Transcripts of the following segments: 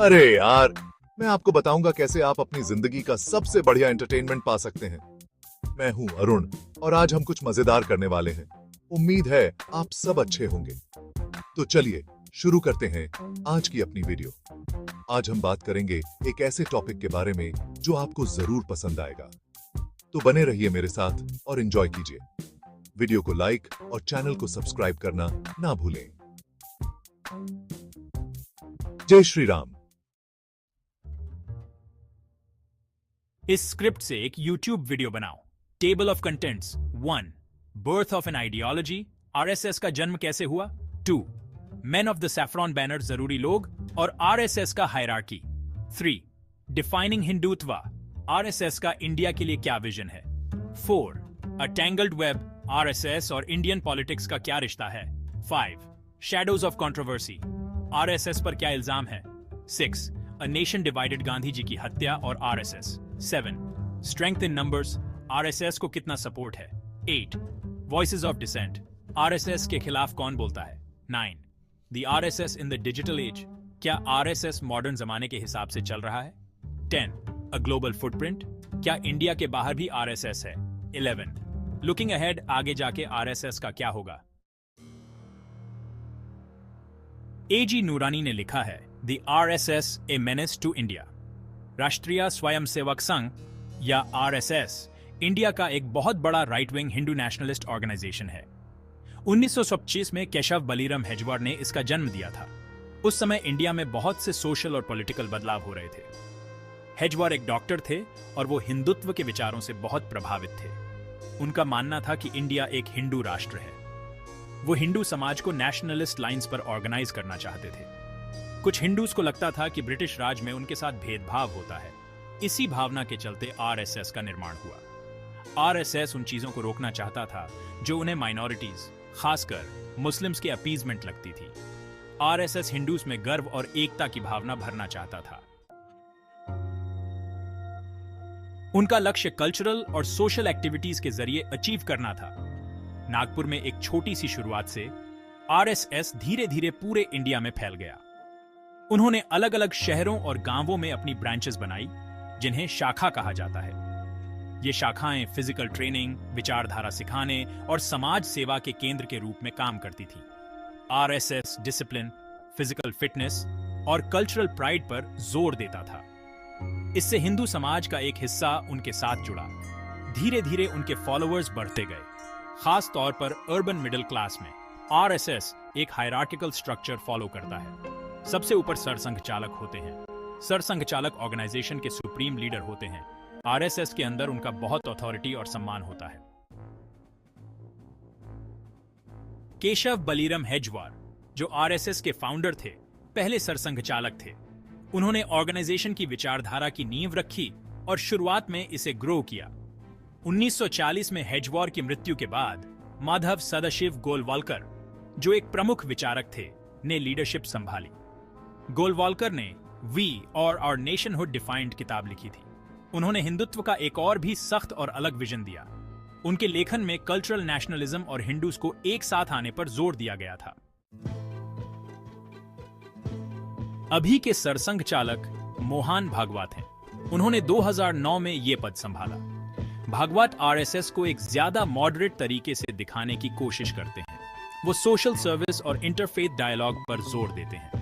अरे यार, मैं आपको बताऊंगा कैसे आप अपनी जिंदगी का सबसे बढ़िया एंटरटेनमेंट पा सकते हैं। मैं हूं अरुण और आज हम कुछ मजेदार करने वाले हैं। उम्मीद है आप सब अच्छे होंगे। तो चलिए शुरू करते हैं आज की अपनी वीडियो। आज हम बात करेंगे एक ऐसे टॉपिक के बारे में जो आपको जरूर पसंद आएगा। तो बने रहिए मेरे साथ और एंजॉय कीजिए। वीडियो को लाइक और चैनल को सब्सक्राइब करना ना भूलें। जय श्री राम। इस स्क्रिप्ट से एक YouTube वीडियो बनाओ। Table of contents 1. Birth of an ideology, RSS का जन्म कैसे हुआ। 2. Main of the saffron banner, जरूरी लोग और आरएसएस का हायरार्की। 3. डिफाइनिंग हिंदुत्व, आरएसएस का इंडिया के लिए क्या विजन है। 4. अ टैंगल्ड वेब, आरएसएस और इंडियन पॉलिटिक्स का क्या रिश्ता है। 5. शैडोज ऑफ कंट्रोवर्सी, आरएसएस पर क्या इल्जाम है। 6. A nation divided, Gandhi ji की हत्या और RSS. 7. Strength in numbers, RSS को कितना सपोर्ट है। 8. वॉइसेस ऑफ डिसेंट, आरएसएस के खिलाफ कौन बोलता है। 9. The RSS in the digital age, क्या आरएसएस मॉडर्न जमाने के हिसाब से चल रहा है। 10. अ ग्लोबल फुटप्रिंट, क्या इंडिया के बाहर भी आरएसएस है। 11. लुकिंग अहेड, आगे जाके आरएसएस का क्या होगा। एजी नूरानी ने लिखा है the RSS a menace to India. Rashtriya Swayamsevak संघ या आरएसएस इंडिया का एक बहुत बड़ा right wing Hindu nationalist organization है। 1925 में केशव बलीराम हेजवार ने इसका जन्म दिया था। उस समय इंडिया में बहुत से सोशल और पॉलिटिकल बदलाव हो रहे थे। हेजवार एक डॉक्टर थे और वो हिंदुत्व के विचारों से बहुत प्रभावित थे। उनका मानना था कि इंडिया एक हिंदू राष्ट्र है। वो हिंदू समाज को नेशनलिस्ट लाइंस पर ऑर्गेनाइज करना चाहते थे। कुछ हिंदूज को लगता था कि ब्रिटिश राज में उनके साथ भेदभाव होता है। इसी भावना के चलते आरएसएस का निर्माण हुआ। आरएसएस उन चीजों को रोकना चाहता था जो उन्हें माइनॉरिटीज, खासकर मुस्लिम्स की अपीजमेंट लगती थी। आरएसएस हिंदूज में गर्व और एकता की भावना भरना चाहता था। उनका लक्ष्य कल्चरल और सोशल एक्टिविटीज के जरिए अचीव करना था। नागपुर में एक छोटी सी शुरुआत से आरएसएस धीरे धीरे पूरे इंडिया में फैल गया। उन्होंने अलग अलग शहरों और गांवों में अपनी ब्रांचेस बनाई, जिन्हें शाखा कहा जाता है। ये शाखाएं फिजिकल ट्रेनिंग, विचारधारा सिखाने और समाज सेवा के केंद्र के रूप में काम करती थी। आरएसएस डिसिप्लिन, फिजिकल फिटनेस और कल्चरल प्राइड पर जोर देता था। इससे हिंदू समाज का एक हिस्सा उनके साथ जुड़ा। धीरे धीरे उनके फॉलोअर्स बढ़ते गए। खास तौर पर अर्बन मिडिल क्लास में आरएसएस एक हायरार्किकल स्ट्रक्चर फॉलो करता है। सबसे ऊपर सरसंघ चालक होते हैं। सरसंघ चालक ऑर्गेनाइजेशन के सुप्रीम लीडर होते हैं। आरएसएस के अंदर उनका बहुत अथॉरिटी और सम्मान होता है। केशव बलीराम हेजवार, जो आरएसएस के फाउंडर थे, पहले सरसंघ चालक थे। उन्होंने ऑर्गेनाइजेशन की विचारधारा की नींव रखी और शुरुआत में इसे ग्रो किया। 1940 में हेजवार की मृत्यु के बाद माधव सदाशिव गोलवालकर, जो एक प्रमुख विचारक थे, ने लीडरशिप संभाली। गोलवालकर ने वी और आवर नेशनहुड डिफाइंड किताब लिखी थी। उन्होंने हिंदुत्व का एक और भी सख्त और अलग विजन दिया। उनके लेखन में कल्चरल नेशनलिज्म और हिंदूज को एक साथ आने पर जोर दिया गया था। अभी के सरसंघ चालक मोहन भागवत हैं। उन्होंने 2009 में यह पद संभाला। भागवत आरएसएस को एक ज्यादा मॉडरेट तरीके से दिखाने की कोशिश करते हैं। वो सोशल सर्विस और इंटरफेथ डायलॉग पर जोर देते हैं,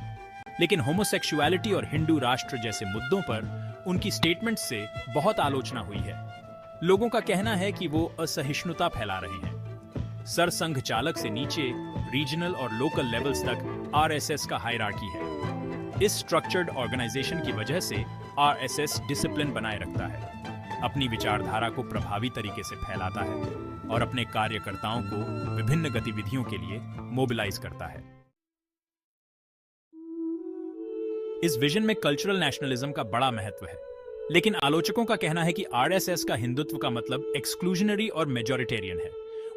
लेकिन होमोसेक्सुअलिटी और हिंदू राष्ट्र जैसे मुद्दों पर उनकी स्टेटमेंट से बहुत आलोचना हुई है। लोगों का कहना है कि वो असहिष्णुता फैला रहे हैं। सरसंघ चालक से नीचे रीजनल और लोकल लेवल्स तक आरएसएस का हायरार्की है। इस स्ट्रक्चर्ड ऑर्गेनाइजेशन की वजह से आरएसएस डिसिप्लिन बनाए रखता है, अपनी विचारधारा को प्रभावी तरीके से फैलाता है और अपने कार्यकर्ताओं को विभिन्न गतिविधियों के लिए मोबिलाइज करता है। इस विजन में कल्चरल नेशनलिज्म का बड़ा महत्व है, लेकिन आलोचकों का कहना है कि आरएसएस का हिंदुत्व का मतलब एक्सक्लूजनरी और मेजॉरिटेरियन है।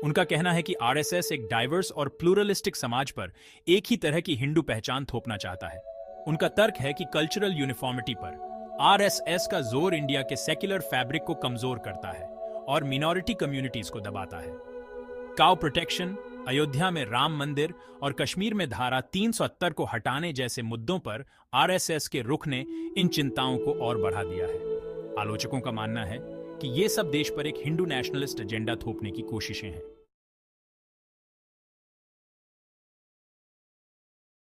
उनका कहना है कि आरएसएस एक डाइवर्स और प्लूरलिस्टिक समाज पर एक ही तरह की हिंदू पहचान थोपना चाहता है। उनका तर्क है कि कल्चरल यूनिफॉर्मिटी पर आरएसएस का जोर इंडिया के सेक्युलर फैब्रिक को कमजोर करता है और मिनॉरिटी कम्युनिटीज को दबाता है। काउ प्रोटेक्शन, अयोध्या में राम मंदिर और कश्मीर में धारा 370 को हटाने जैसे मुद्दों पर आरएसएस के रुख ने इन चिंताओं को और बढ़ा दिया है। आलोचकों का मानना है कि ये सब देश पर एक हिंदू नेशनलिस्ट एजेंडा थोपने की कोशिशें हैं।